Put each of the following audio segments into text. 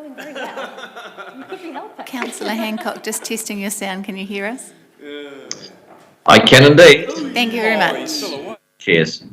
going very well. You couldn't help it. Councillor Hancock, just testing your sound. Can you hear us? I can indeed. Thank you very much. Cheers.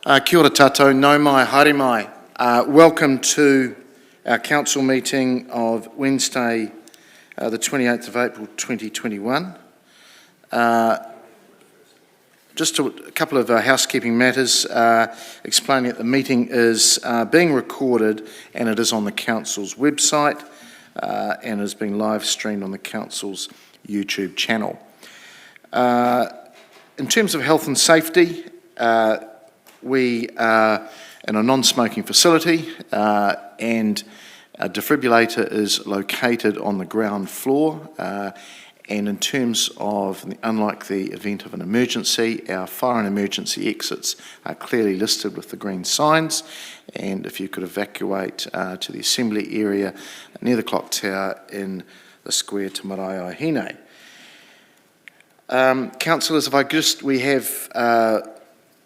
Kia ora tātou, nau mai, haere mai. Welcome to our council meeting of Wednesday, the 28th of April 2021. Just a couple of housekeeping matters, explaining that the meeting is being recorded and it is on the council's website and is being live streamed on the council's YouTube channel. In terms of health and safety, we are in a non-smoking facility and a defibrillator is located on the ground floor. And in terms of, unlike the event of an emergency, our fire and emergency exits are clearly listed with the green signs. And if you could evacuate to the assembly area near the clock tower in the square to Marae o Hine. Councillors,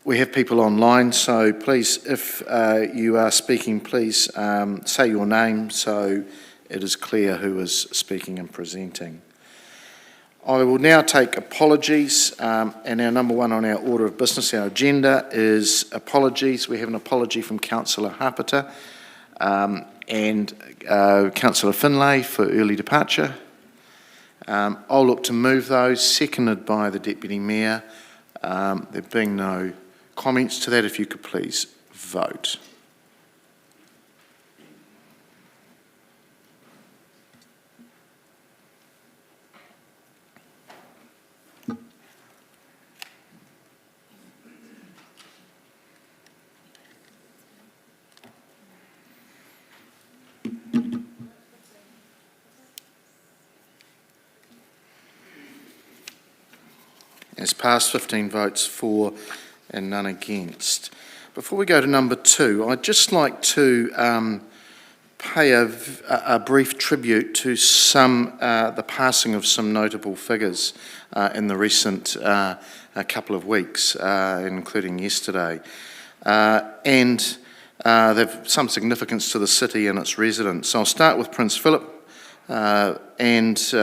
we have people online, so please, if you are speaking, please say your name so it is clear who is speaking and presenting. I will now take apologies, and our number one on our order of business, our agenda, is apologies. We have an apology from Councillor Hapeta and Councillor Finlay for early departure. I'll look to move those, seconded by the Deputy Mayor. There being no comments to that, if you could please vote. It's passed, 15 votes for and none against. Before we go to number two, I'd just like to pay a brief tribute to the passing of some notable figures in the recent couple of weeks, including yesterday. And they've some significance to the city and its residents. So I'll start with Prince Philip and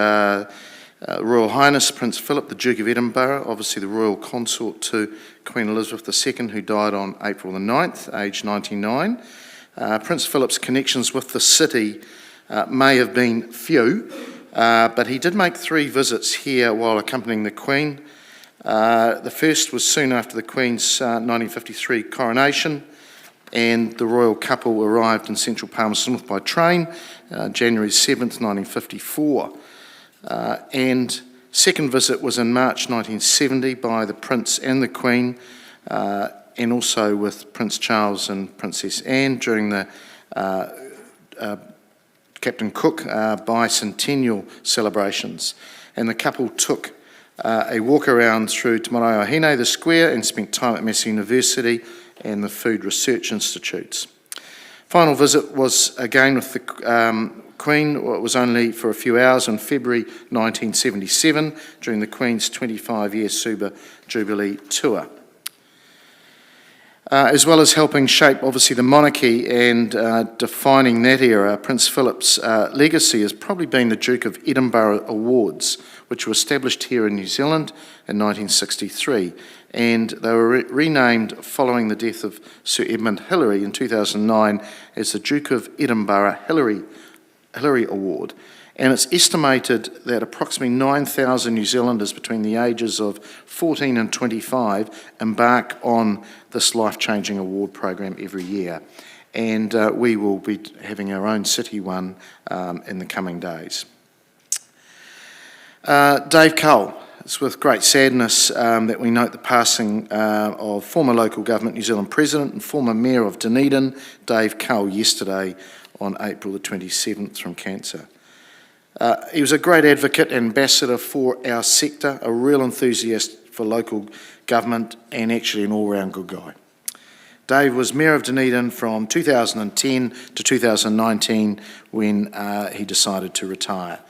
Royal Highness Prince Philip, the Duke of Edinburgh, obviously the royal consort to Queen Elizabeth II, who died on April the 9th, aged 99. Prince Philip's connections with the city may have been few, but he did make 3 visits here while accompanying the Queen. The first was soon after the Queen's 1953 coronation, and the royal couple arrived in central Palmerston by train, January 7th, 1954. And second visit was in March 1970 by the Prince and the Queen, and also with Prince Charles and Princess Anne during the Captain Cook bicentennial celebrations. And the couple took a walk around through Te Marae o Hine, the square, and spent time at Massey University and the Food Research Institutes. Final visit was again with the Queen. It was only for a few hours in February 1977 during the Queen's 25-year Suba Jubilee tour. As well as helping shape, obviously, the monarchy and defining that era, Prince Philip's legacy has probably been the Duke of Edinburgh Awards, which were established here in New Zealand in 1963, and they were renamed following the death of Sir Edmund Hillary in 2009 as the Duke of Edinburgh Hillary Award. And it's estimated that approximately 9,000 New Zealanders between the ages of 14 and 25 embark on this life-changing award program every year. And we will be having our own city one in the coming days. Dave Cull. It's with great sadness that we note the passing of former local government New Zealand President and former Mayor of Dunedin, Dave Cull, yesterday on April the 27th from cancer. He was a great advocate and ambassador for our sector, a real enthusiast for local government and actually an all-round good guy. Dave was Mayor of Dunedin from 2010 to 2019 when he decided to retire.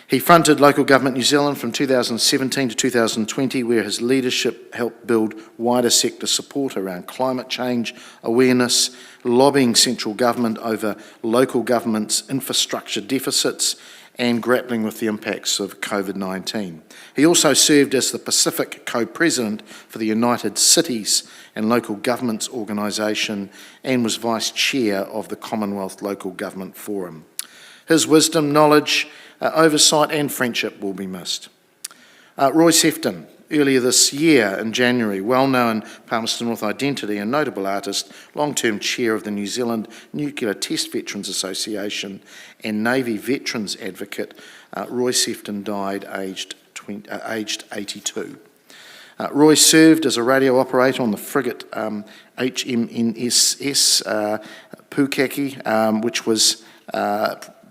He fronted Local Government New Zealand from 2017 to 2020, where his leadership helped build wider sector support around climate change awareness, lobbying central government over local government's infrastructure deficits, and grappling with the impacts of COVID-19. He also served as the Pacific Co-President for the United Cities and Local Governments Organisation and was Vice Chair of the Commonwealth Local Government Forum. His wisdom, knowledge, oversight and friendship will be missed. Roy Sefton, earlier this year in January, well-known Palmerston North identity and notable artist, long-term chair of the New Zealand Nuclear Test Veterans Association and Navy Veterans Advocate, Roy Sefton died aged 82. Roy served as a radio operator on the frigate HMNSS Pukaki, which was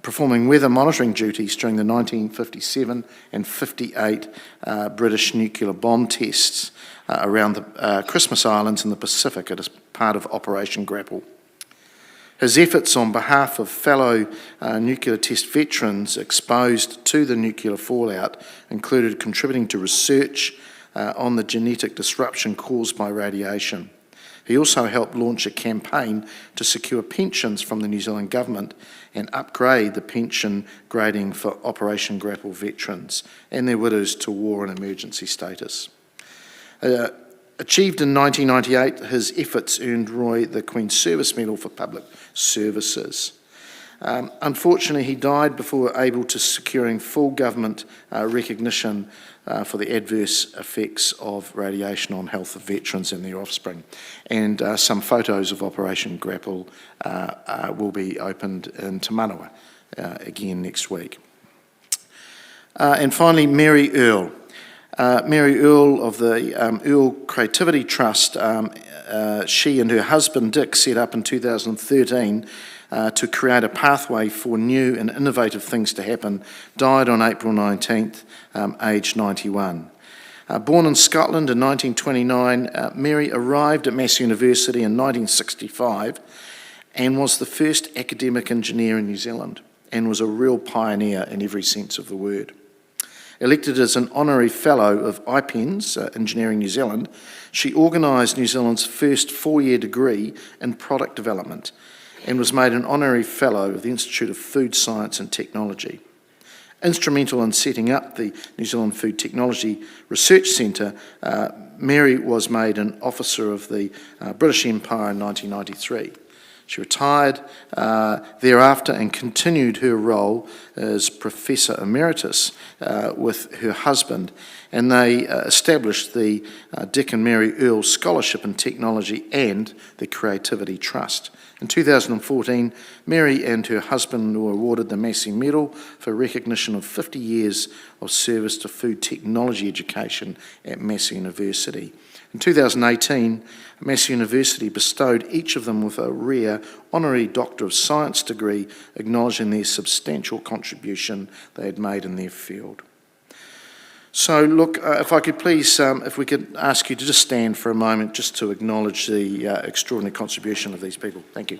performing weather monitoring duties during the 1957 and 58 British nuclear bomb tests around the Christmas Islands in the Pacific as part of Operation Grapple. His efforts on behalf of fellow nuclear test veterans exposed to the nuclear fallout included contributing to research on the genetic disruption caused by radiation. He also helped launch a campaign to secure pensions from the New Zealand Government and upgrade the pension grading for Operation Grapple veterans and their widows to war and emergency status. Achieved in 1998, his efforts earned Roy the Queen's Service Medal for Public Services. Unfortunately, he died before able to securing full government recognition for the adverse effects of radiation on health of veterans and their offspring. And some photos of Operation Grapple will be opened in Te Manawa again next week. And finally, Mary Earle. Mary Earle of the Earle Creativity Trust, she and her husband Dick set up in 2013 to create a pathway for new and innovative things to happen, died on April 19th, aged 91. Born in Scotland in 1929, Mary arrived at Massey University in 1965 and was the first academic engineer in New Zealand and was a real pioneer in every sense of the word. Elected as an honorary fellow of IPENS, Engineering New Zealand, she organised New Zealand's first four-year degree in product development and was made an honorary fellow of the Institute of Food Science and Technology. Instrumental in setting up the New Zealand Food Technology Research Centre, Mary was made an officer of the British Empire in 1993. She retired thereafter and continued her role as Professor Emeritus with her husband, and they established the Dick and Mary Earle Scholarship in Technology and the Creativity Trust. In 2014, Mary and her husband were awarded the Massey Medal for recognition of 50 years of service to food technology education at Massey University. In 2018, Massey University bestowed each of them with a rare honorary Doctor of Science degree, acknowledging their substantial contribution they had made in their field. So look, if I could please, if we could ask you to just stand for a moment just to acknowledge the extraordinary contribution of these people. Thank you.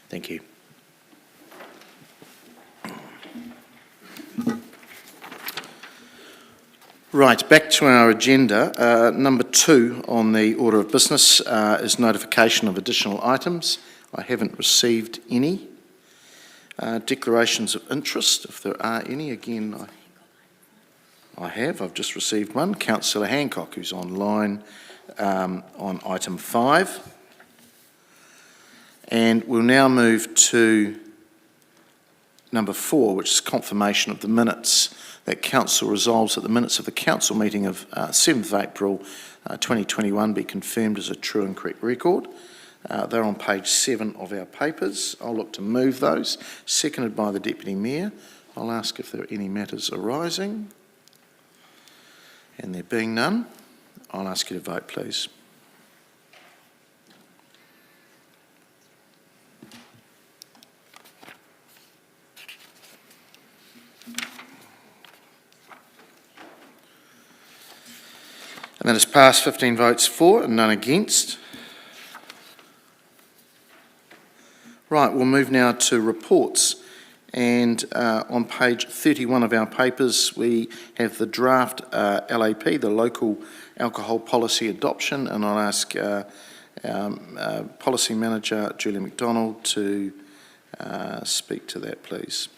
Thank you. Right, back to our agenda. Number 2 on the order of business is notification of additional items. I haven't received any. Declarations of interest, if there are any. Again, I've just received one. Councillor Hancock, who's online on item 5. And we'll now move to number 4, which is confirmation of the minutes that Council resolves that the minutes of the Council meeting of 7th of April 2021 be confirmed as a true and correct record. They're on page 7 of our papers. I'll look to move those, seconded by the Deputy Mayor. I'll ask if there are any matters arising. And there being none, I'll ask you to vote, please. And That is passed, 15 votes for and none against. Right, we'll move now to reports. And on page 31 of our papers, we have the draft LAP, the Local Alcohol Policy Adoption, and I'll ask our Policy Manager, Julie McDonald, to speak to that, please.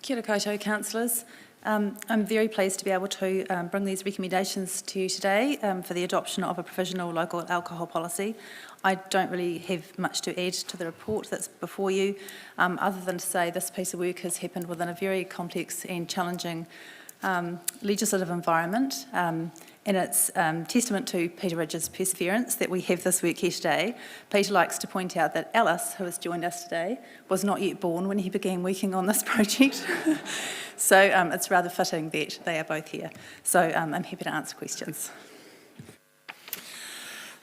Kia ora koutou, councillors. I'm very pleased to be able to bring these recommendations to you today for the adoption of a provisional local alcohol policy. I don't really have much to add to the report that's before you, other than to say this piece of work has happened within a very complex and challenging legislative environment. And it's testament to Peter Ridge's perseverance that we have this work here today. Peter likes to point out that Alice, who has joined us today, was not yet born when he began working on this project. So it's rather fitting that they are both here. So I'm happy to answer questions.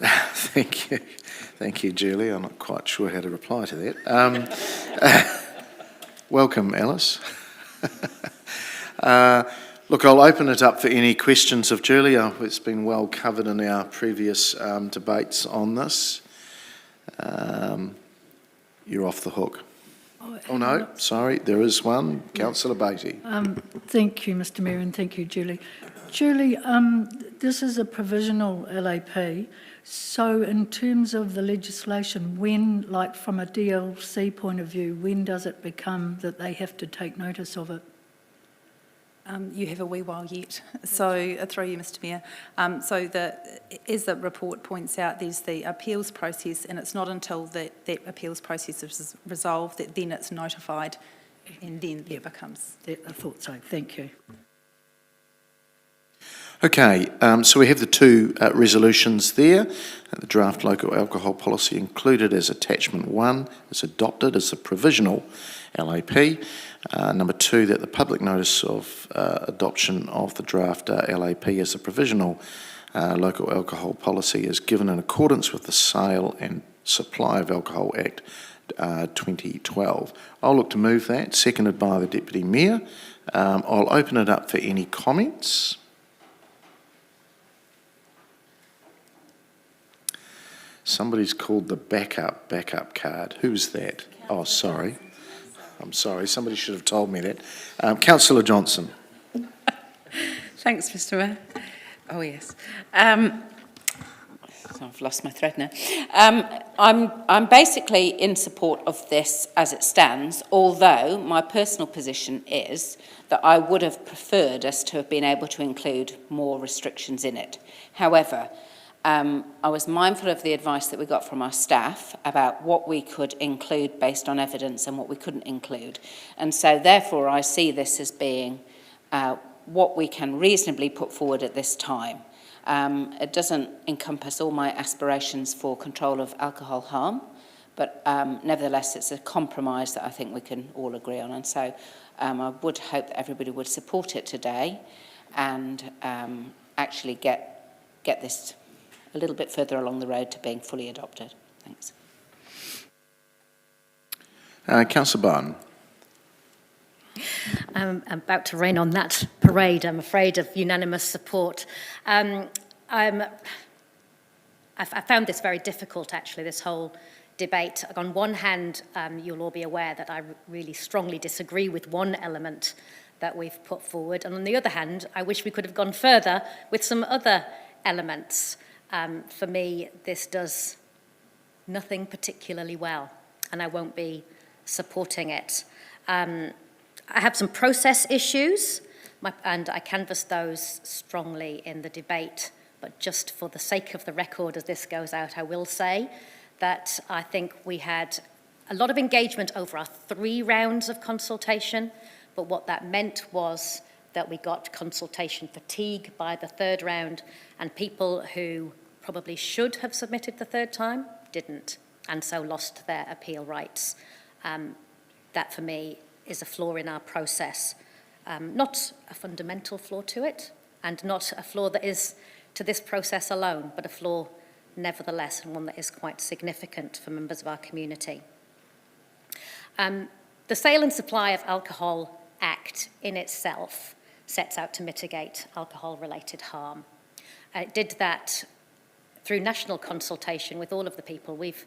Thank you, Julie. I'm not quite sure how to reply to that. Welcome, Alice. Look, I'll open it up for any questions of Julie. It's been well covered in our previous debates on this. You're off the hook. Oh no, sorry, there is one. Councillor Beattie. Thank you, Mr Mayor, and thank you, Julie. Julie, this is a provisional LAP, so in terms of the legislation, when, like from a DLC point of view, when does it become that they have to take notice of it? You have a wee while yet, so through you, Mr Mayor. As the report points out, there's the appeals process, and it's not until that appeals process is resolved that then it's notified, and then it becomes. I thought so, thank you. Okay, so we have the two resolutions there. The draft local alcohol policy included as attachment 1 is adopted as a provisional LAP. Number 2, that the public notice of adoption of the draft LAP as a provisional local alcohol policy is given in accordance with the Sale and Supply of Alcohol Act 2012. I'll look to move that, seconded by the Deputy Mayor. I'll open it up for any comments. Somebody's called the backup card. Who's that? Oh, sorry. I'm sorry, somebody should have told me that. Councillor Johnson. Thanks, Mr Mayor. Oh, yes. I've lost my thread now. I'm basically in support of this as it stands, although my personal position is that I would have preferred us to have been able to include more restrictions in it. However, I was mindful of the advice that we got from our staff about what we could include based on evidence and what we couldn't include. And so therefore I see this as being what we can reasonably put forward at this time. It doesn't encompass all my aspirations for control of alcohol harm, but nevertheless it's a compromise that I think we can all agree on. And so I would hope that everybody would support it today and actually get this a little bit further along the road to being fully adopted. Thanks. Councillor Barton. I'm about to rain on that parade, I'm afraid, of unanimous support. I found this very difficult, actually, this whole debate. On one hand, you'll all be aware that I really strongly disagree with one element that we've put forward, and on the other hand, I wish we could have gone further with some other elements. For me, this does nothing particularly well, and I won't be supporting it. I have some process issues, and I canvassed those strongly in the debate, but just for the sake of the record as this goes out, I will say that I think we had a lot of engagement over our 3 rounds of consultation, but what that meant was that we got consultation fatigue by the 3rd round, and people who probably should have submitted the 3rd time didn't, and so lost their appeal rights. That for me is a flaw in our process, not a fundamental flaw to it, and not a flaw that is to this process alone, but a flaw nevertheless, and one that is quite significant for members of our community. The Sale and Supply of Alcohol Act in itself sets out to mitigate alcohol-related harm. It did that through national consultation with all of the people we've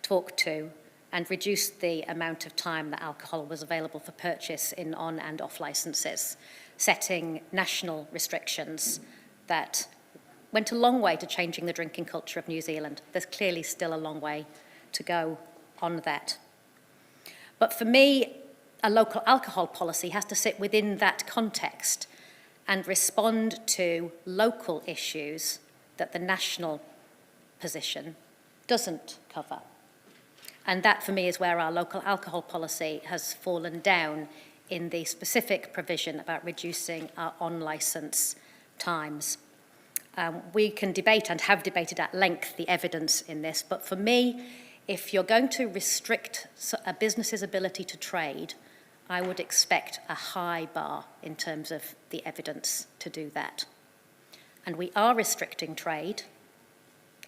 talked to and reduced the amount of time that alcohol was available for purchase in on and off licences, setting national restrictions that went a long way to changing the drinking culture of New Zealand. There's clearly still a long way to go on that. But for me, a local alcohol policy has to sit within that context and respond to local issues that the national position doesn't cover. And that, for me, is where our local alcohol policy has fallen down in the specific provision about reducing our on-licence times. We can debate and have debated at length the evidence in this, but for me, if you're going to restrict a business's ability to trade, I would expect a high bar in terms of the evidence to do that. And we are restricting trade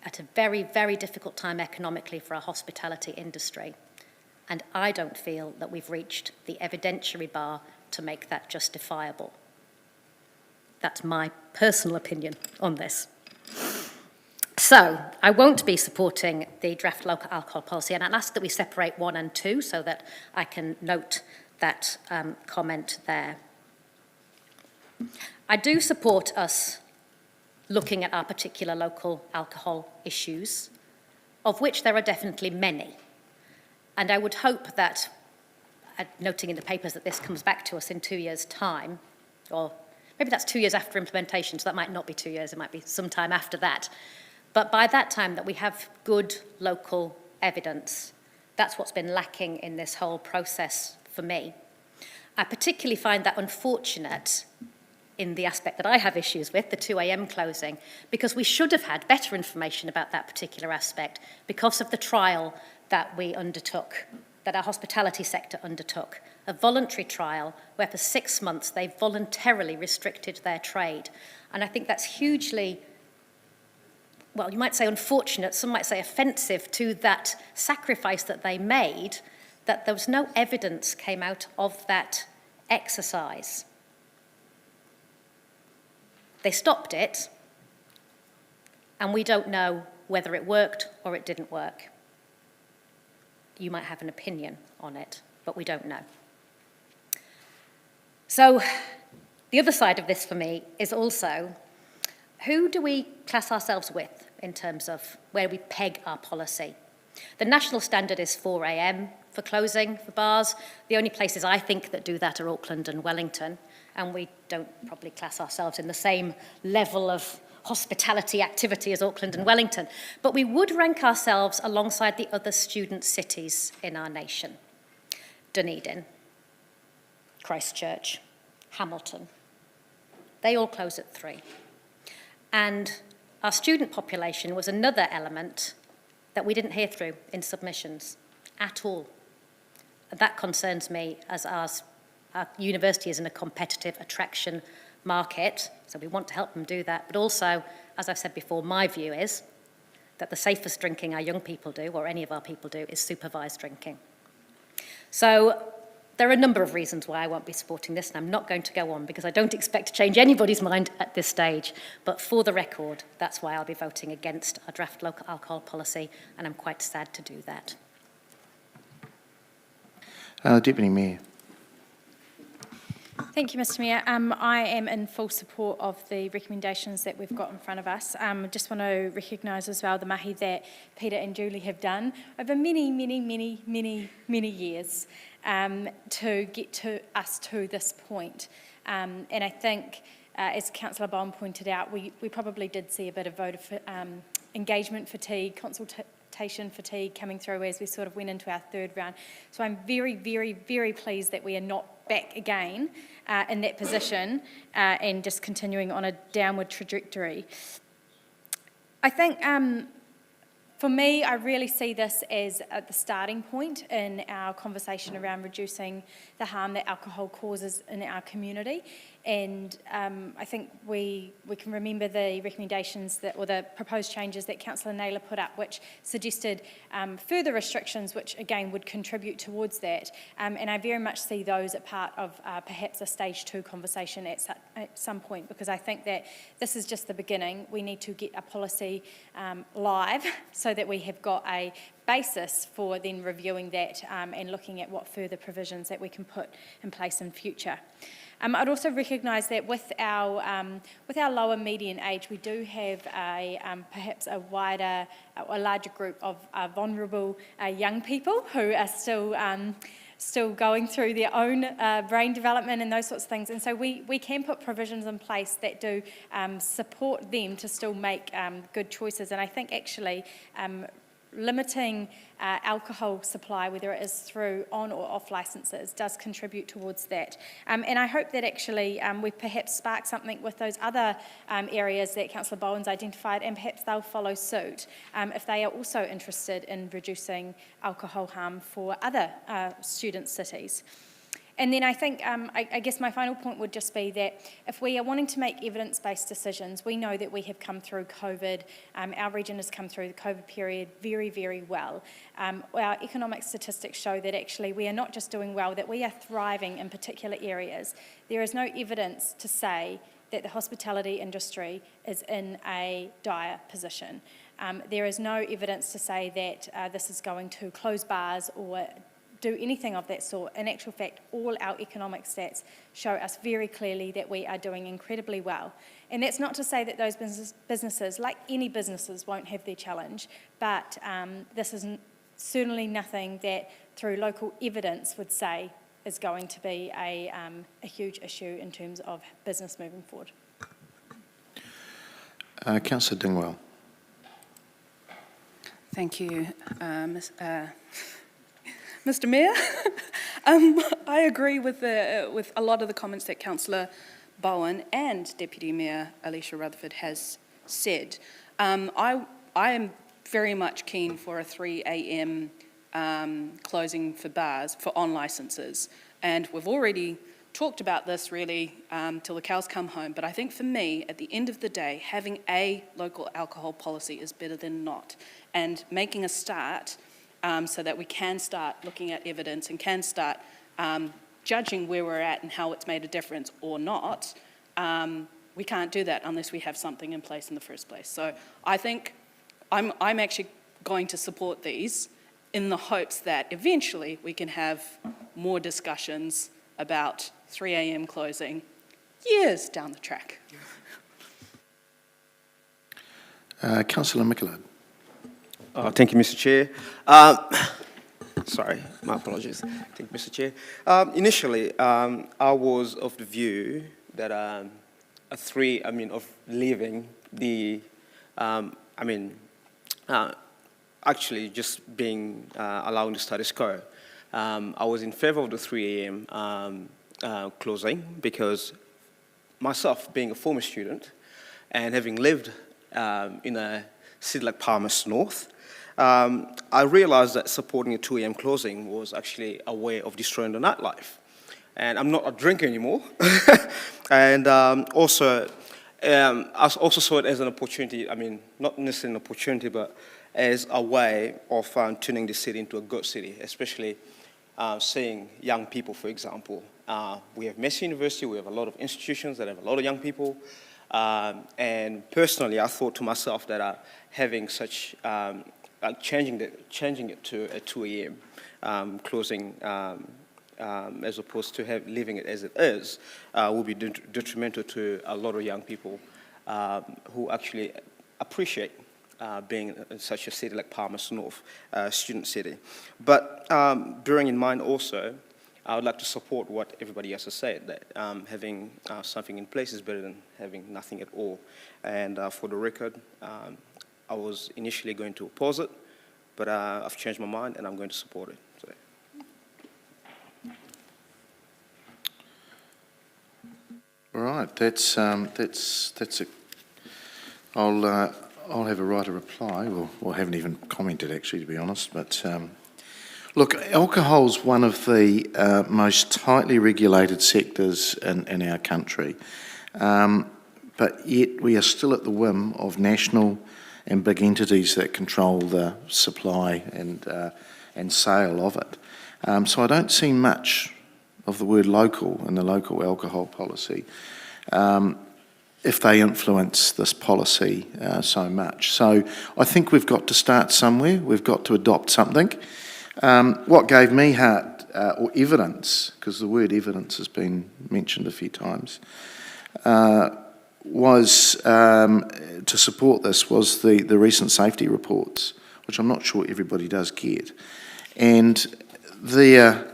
at a very, very difficult time economically for our hospitality industry. And I don't feel that we've reached the evidentiary bar to make that justifiable. That's my personal opinion on this. So I won't be supporting the draft local alcohol policy, and I'll ask that we separate 1 and 2 so that I can note that comment there. I do support us looking at our particular local alcohol issues, of which there are definitely many. And I would hope that, noting in the papers that this comes back to us in 2 years' time, or maybe that's 2 years after implementation, so that might not be 2 years, it might be some time after that. But by that time that we have good local evidence, that's what's been lacking in this whole process for me. I particularly find that unfortunate in the aspect that I have issues with, the 2 a.m. closing, because we should have had better information about that particular aspect because of the trial that we undertook, that our hospitality sector undertook, a voluntary trial where for 6 months they voluntarily restricted their trade. And I think that's hugely, well, you might say unfortunate, some might say offensive to that sacrifice that they made, that there was no evidence came out of that exercise. They stopped it, and we don't know whether it worked or it didn't work. You might have an opinion on it, but we don't know. So the other side of this for me is also, who do we class ourselves with in terms of where we peg our policy? The national standard is 4 a.m. for closing for bars. The only places I think that do that are Auckland and Wellington, and we don't probably class ourselves in the same level of hospitality activity as Auckland and Wellington. But we would rank ourselves alongside the other student cities in our nation. Dunedin, Christchurch, Hamilton. They all close at 3. And our student population was another element that we didn't hear through in submissions at all. That concerns me, as our university is in a competitive attraction market, so we want to help them do that. But also, as I've said before, my view is that the safest drinking our young people do, or any of our people do, is supervised drinking. So there are a number of reasons why I won't be supporting this, and I'm not going to go on because I don't expect to change anybody's mind at this stage. But for the record, that's why I'll be voting against our draft local alcohol policy, and I'm quite sad to do that. Deputy Mayor. Thank you, Mr Mayor. I am in full support of the recommendations that we've got in front of us. Just want to recognise as well the mahi that Peter and Julie have done over many years to get to us to this point. And I think, as Councillor Bowen pointed out, we probably did see a bit of voter engagement fatigue, consultation fatigue coming through as we sort of went into our 3rd round. So I'm very pleased that we are not back again in that position and just continuing on a downward trajectory. I think for me, I really see this as the starting point in our conversation around reducing the harm that alcohol causes in our community. And I think we can remember the recommendations that, or the proposed changes that Councillor Naylor put up, which suggested further restrictions, which again would contribute towards that. And I very much see those as part of perhaps a stage 2 conversation at some point, because I think that this is just the beginning. We need to get a policy live so that we have got a basis for then reviewing that and looking at what further provisions that we can put in place in future. I'd also recognise that with our lower median age, we do have perhaps a larger group of vulnerable young people who are still going through their own brain development and those sorts of things. And so we can put provisions in place that do support them to still make good choices. And I think actually limiting alcohol supply, whether it is through on or off licences, does contribute towards that. And I hope that actually we perhaps spark something with those other areas that Councillor Bowen's identified, and perhaps they'll follow suit if they are also interested in reducing alcohol harm for other student cities. And then I think, I guess my final point would just be that if we are wanting to make evidence-based decisions, we know that we have come through COVID, our region has come through the COVID period very, very well. Our economic statistics show that actually we are not just doing well, that we are thriving in particular areas. There is no evidence to say that the hospitality industry is in a dire position. There is no evidence to say that this is going to close bars or do anything of that sort. In actual fact, all our economic stats show us very clearly that we are doing incredibly well. And that's not to say that those businesses, like any businesses, won't have their challenge, but this is certainly nothing that, through local evidence, would say is going to be a huge issue in terms of business moving forward. Councillor Dingwell. Thank you, Mr. Mayor. I agree with a lot of the comments that Councillor Bowen and Deputy Mayor Alicia Rutherford has said. I am very much keen for a 3 a.m. Closing for bars, for on licences. And we've already talked about this really till the cows come home. But I think for me, at the end of the day, having a local alcohol policy is better than not. And making a start so that we can start looking at evidence and can start judging where we're at and how it's made a difference or not, we can't do that unless we have something in place in the first place. So I think I'm actually going to support these in the hopes that eventually we can have more discussions about 3 a.m. closing years down the track. Councillor Mickelard. Thank you, Mr. Chair. Sorry, my apologies. Thank you, Mr. Chair. Initially, I was of the view that of leaving the, actually just being allowing the status quo. I was in favour of the 3 a.m. Closing because myself, being a former student and having lived in a city like Palmerston North, I realised that supporting a 2 a.m. closing was actually a way of destroying the nightlife. And I'm not a drinker anymore. And I also saw it as an opportunity, not necessarily an opportunity, but as a way of turning the city into a good city, especially seeing young people, for example. We have Massey University, we have a lot of institutions that have a lot of young people. And personally, I thought to myself that having such, changing it to a 2 a.m. Closing, as opposed to leaving it as it is, will be detrimental to a lot of young people who actually appreciate being in such a city like Palmerston North, student city. But bearing in mind also, I would like to support what everybody else has said, that having something in place is better than having nothing at all. And for the record, I was initially going to oppose it, but I've changed my mind and I'm going to support it. So. All right, that's it. I'll have a right of reply. Well, I haven't even commented actually, to be honest. But Look, alcohol's one of the most tightly regulated sectors in our country, but yet we are still at the whim of national and big entities that control the supply and sale of it. So I don't see much of the word local in the local alcohol policy if they influence this policy so much. So I think we've got to start somewhere. We've got to adopt something. What gave me heart or evidence, because the word evidence has been mentioned a few times, was to support this was the recent safety reports, which I'm not sure everybody does get. And their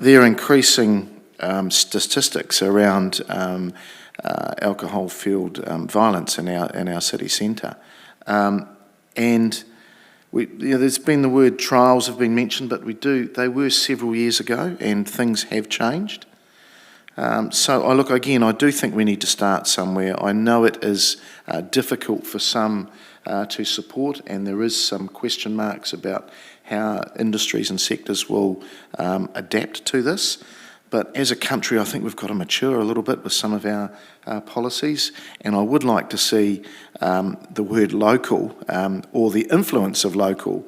increasing statistics around alcohol-fueled violence in our city centre. And there's been the word trials have been mentioned, but they were several years ago and things have changed. So I do think we need to start somewhere. I know it is difficult for some to support, and there is some question marks about how industries and sectors will adapt to this. But as a country, I think we've got to mature a little bit with some of our policies, and I would like to see the word local or the influence of local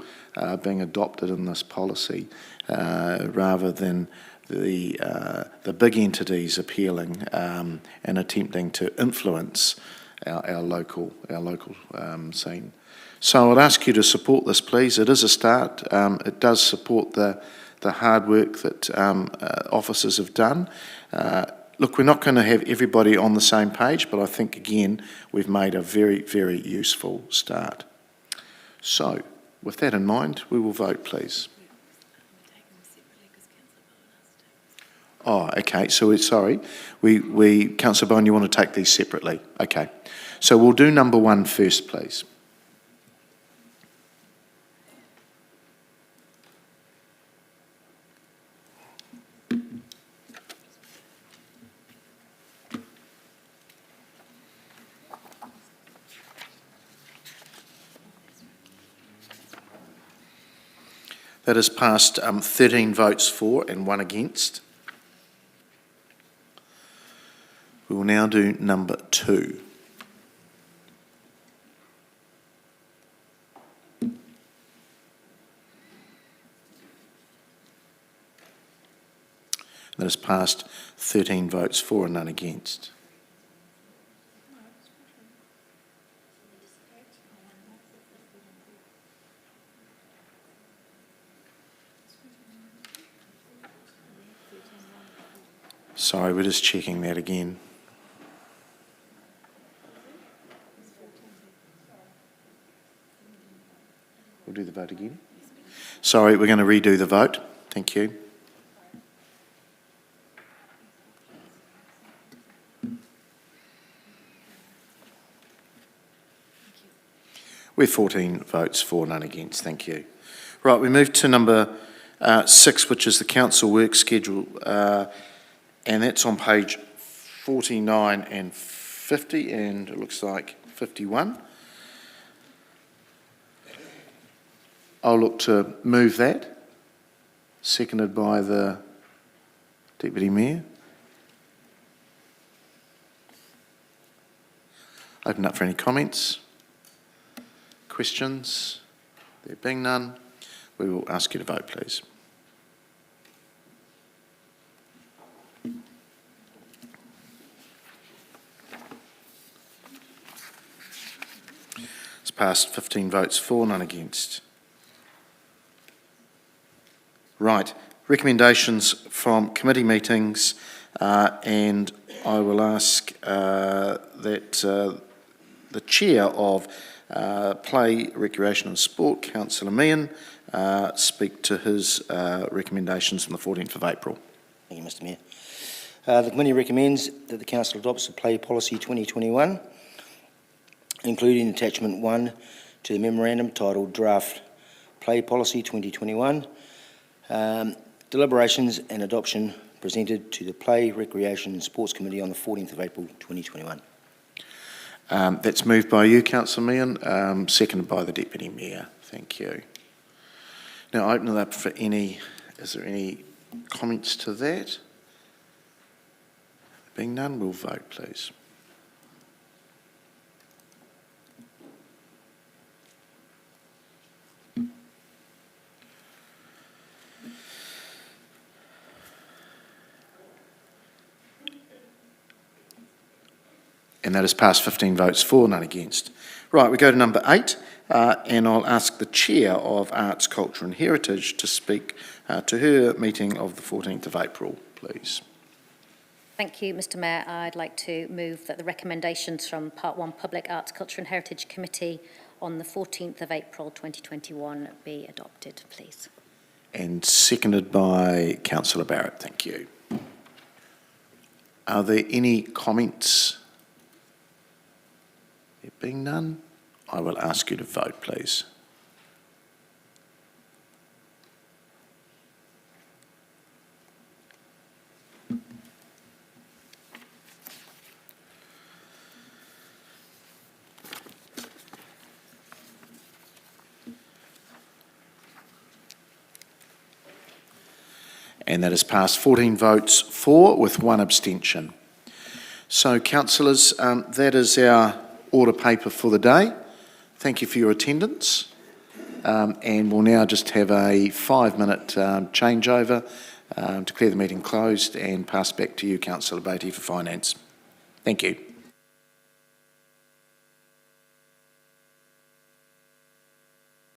being adopted in this policy rather than the big entities appealing and attempting to influence our local scene. So I'd ask you to support this, please. It is a start. It does support the hard work that officers have done. Look, we're not going to have everybody on the same page, but I think, again, we've made a very, very useful start. So, with that in mind, we will vote, please. Oh, okay, so Councillor Bowen, you want to take these separately? Okay. So we'll do number 1 first, please. That has passed 13 votes for and 1 against. We will now do number 2. That has passed 13 votes for and none against. Sorry, we're just checking that again. We'll do the vote again. Sorry, we're going to redo the vote. Thank you. We're 14 votes for, none against. Thank you. Right, we move to number 6, which is the council work schedule, and that's on page 49 and 50, and it looks like 51. I'll look to move that, seconded by the Deputy Mayor. Open up for any comments, questions. There being none, we will ask you to vote, please. It's passed 15 votes for, none against. Right, recommendations from committee meetings, and I will ask that the Chair of Play, Recreation and Sport, Councillor Meehan, speak to his recommendations from the 14th of April. Thank you, Mr Mayor. The committee recommends that the Council adopts the Play Policy 2021, including attachment 1 to the memorandum titled Draft Play Policy 2021, deliberations and adoption presented to the Play, Recreation and Sports Committee on the 14th of April 2021. That's moved by you, Councillor Meehan, seconded by the Deputy Mayor. Thank you. Now, open it up for any, is there any comments to that? Being none, we'll vote, please. And that has passed 15 votes for, none against. Right, we go to number 8, and I'll ask the Chair of Arts, Culture and Heritage to speak to her meeting of the 14th of April, please. Thank you, Mr Mayor. I'd like to move that the recommendations from Part 1 Public Arts, Culture and Heritage Committee on the 14th of April 2021 be adopted, please. And seconded by Councillor Barrett, thank you. Are there any comments? There being none, I will ask you to vote, please. And that has passed 14 votes for with 1 abstention. So, councillors, that is our order paper for the day. Thank you for your attendance. And we'll now just have a 5-minute changeover, declare the meeting closed and pass back to you, Councillor Beattie, for Finance. Thank you.